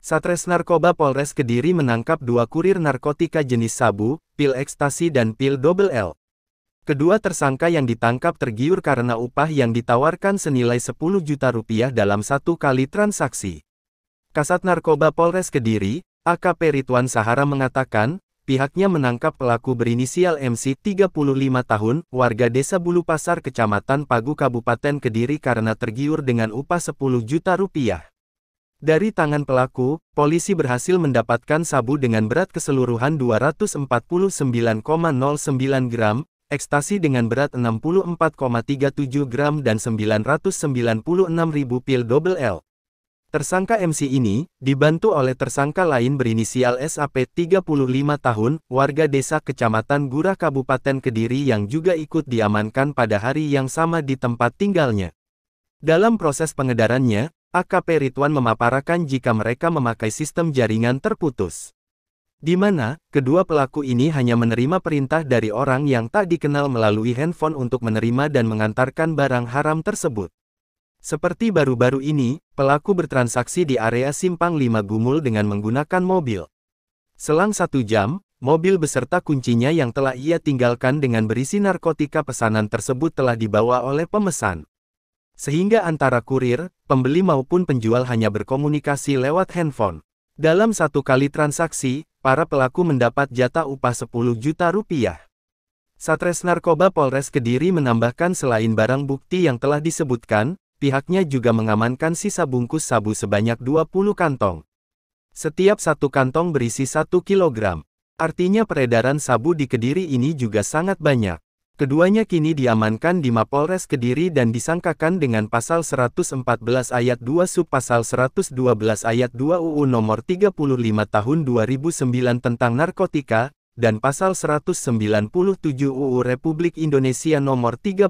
Satres Narkoba Polres Kediri menangkap 2 kurir narkotika jenis sabu, pil ekstasi dan pil double L. Kedua tersangka yang ditangkap tergiur karena upah yang ditawarkan senilai 10 juta rupiah dalam 1 kali transaksi. Kasat Narkoba Polres Kediri, AKP Ridwan Sahara mengatakan, pihaknya menangkap pelaku berinisial MC 35 tahun, warga Desa Bulu Pasar Kecamatan Pagu Kabupaten Kediri karena tergiur dengan upah 10 juta rupiah. Dari tangan pelaku, polisi berhasil mendapatkan sabu dengan berat keseluruhan 249,09 gram, ekstasi dengan berat 64,37 gram dan 996.000 pil double L. Tersangka MC ini, dibantu oleh tersangka lain berinisial SAP 35 tahun, warga desa Kecamatan Gurah Kabupaten Kediri yang juga ikut diamankan pada hari yang sama di tempat tinggalnya. Dalam proses pengedarannya, AKP Ridwan memaparkan jika mereka memakai sistem jaringan terputus, di mana kedua pelaku ini hanya menerima perintah dari orang yang tak dikenal melalui handphone untuk menerima dan mengantarkan barang haram tersebut. Seperti baru-baru ini, pelaku bertransaksi di area Simpang 5 Gumul dengan menggunakan mobil. Selang 1 jam, mobil beserta kuncinya yang telah ia tinggalkan dengan berisi narkotika pesanan tersebut telah dibawa oleh pemesan. Sehingga antara kurir, pembeli maupun penjual hanya berkomunikasi lewat handphone. Dalam 1 kali transaksi, para pelaku mendapat jatah upah 10 juta rupiah. Satres Narkoba Polres Kediri menambahkan selain barang bukti yang telah disebutkan, pihaknya juga mengamankan sisa bungkus sabu sebanyak 20 kantong. Setiap 1 kantong berisi 1 kilogram. Artinya peredaran sabu di Kediri ini juga sangat banyak. Keduanya kini diamankan di Mapolres Kediri dan disangkakan dengan pasal 114 ayat 2 subpasal 112 ayat 2 UU nomor 35 tahun 2009 tentang narkotika, dan pasal 197 UU Republik Indonesia nomor 36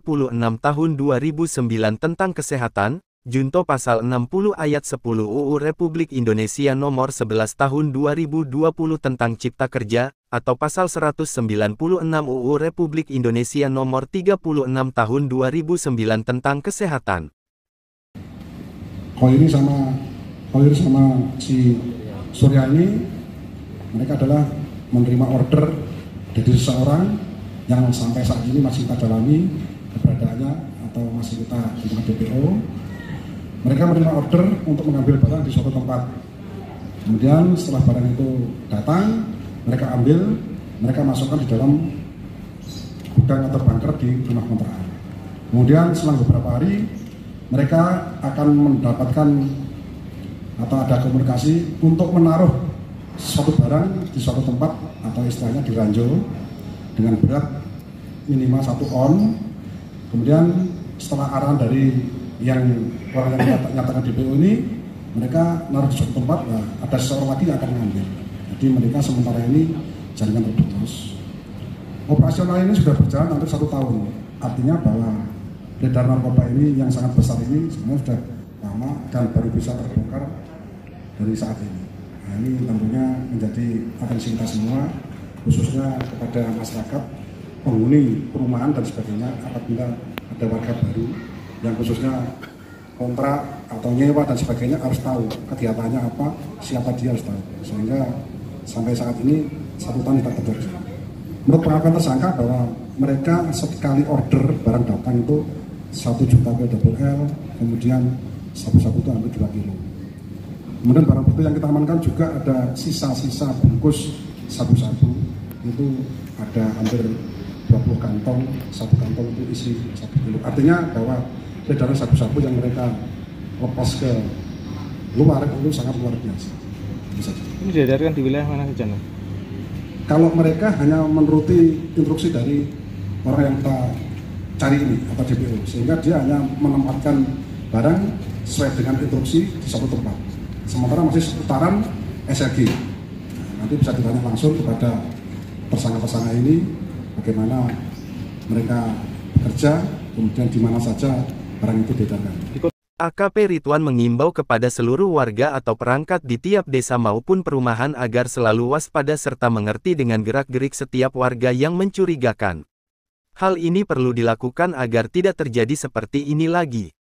tahun 2009 tentang kesehatan, junto pasal 60 ayat 10 UU Republik Indonesia nomor 11 tahun 2020 tentang Cipta Kerja, atau pasal 196 UU Republik Indonesia nomor 36 tahun 2009 tentang kesehatan. Khoiri sama si Surya ini, mereka adalah menerima order dari seseorang yang sampai saat ini masih kita dalami keberadaannya atau masih kita terima DPO. Mereka menerima order untuk mengambil barang di suatu tempat. Kemudian setelah barang itu datang, mereka ambil, mereka masukkan di dalam gudang atau bunker di rumah kontrakan. Kemudian selang beberapa hari, mereka akan mendapatkan atau ada komunikasi untuk menaruh suatu barang di suatu tempat atau istilahnya di ranjau dengan berat minimal 1 on. Kemudian setelah arahan dari yang orang yang nyatakan DPO ini, mereka naruh di suatu tempat, nah, ada seseorang lagi yang akan mengambil. Jadi mereka sementara ini jaringan terputus. Operasional ini sudah berjalan hampir 1 tahun. Artinya bahwa peredaran narkoba ini yang sangat besar ini sebenarnya sudah lama dan baru bisa terbongkar dari saat ini. Nah, ini tentunya menjadi atensi kita semua, khususnya kepada masyarakat, penghuni perumahan dan sebagainya, apabila ada warga baru yang khususnya kontrak atau nyewa dan sebagainya harus tahu kegiatannya apa, siapa dia harus tahu. Sehingga sampai saat ini 1 tahun tidak terjadi. Menurut pengakuan tersangka bahwa mereka sekali order barang datang itu 1 juta pil double L, kemudian sabu-sabu itu hampir 2 kilo. Kemudian barang bukti yang kita amankan juga ada sisa-sisa bungkus sabu-sabu, itu ada hampir 20 kantong, 1 kantong itu isi 1 kilo. Artinya bahwa peredaran sabu-sabu yang mereka lepas ke luar itu sangat luar biasa. Ini diedarkan di wilayah mana saja? Kalau mereka hanya menuruti instruksi dari orang yang kita cari ini atau DPO, sehingga dia hanya menempatkan barang sesuai dengan instruksi di satu tempat. Sementara masih seputaran SRG. Nanti bisa ditanya langsung kepada tersangka-tersangka ini bagaimana mereka bekerja, kemudian di mana saja barang itu diedarkan. AKP Ridwan mengimbau kepada seluruh warga atau perangkat di tiap desa maupun perumahan agar selalu waspada serta mengerti dengan gerak-gerik setiap warga yang mencurigakan. Hal ini perlu dilakukan agar tidak terjadi seperti ini lagi.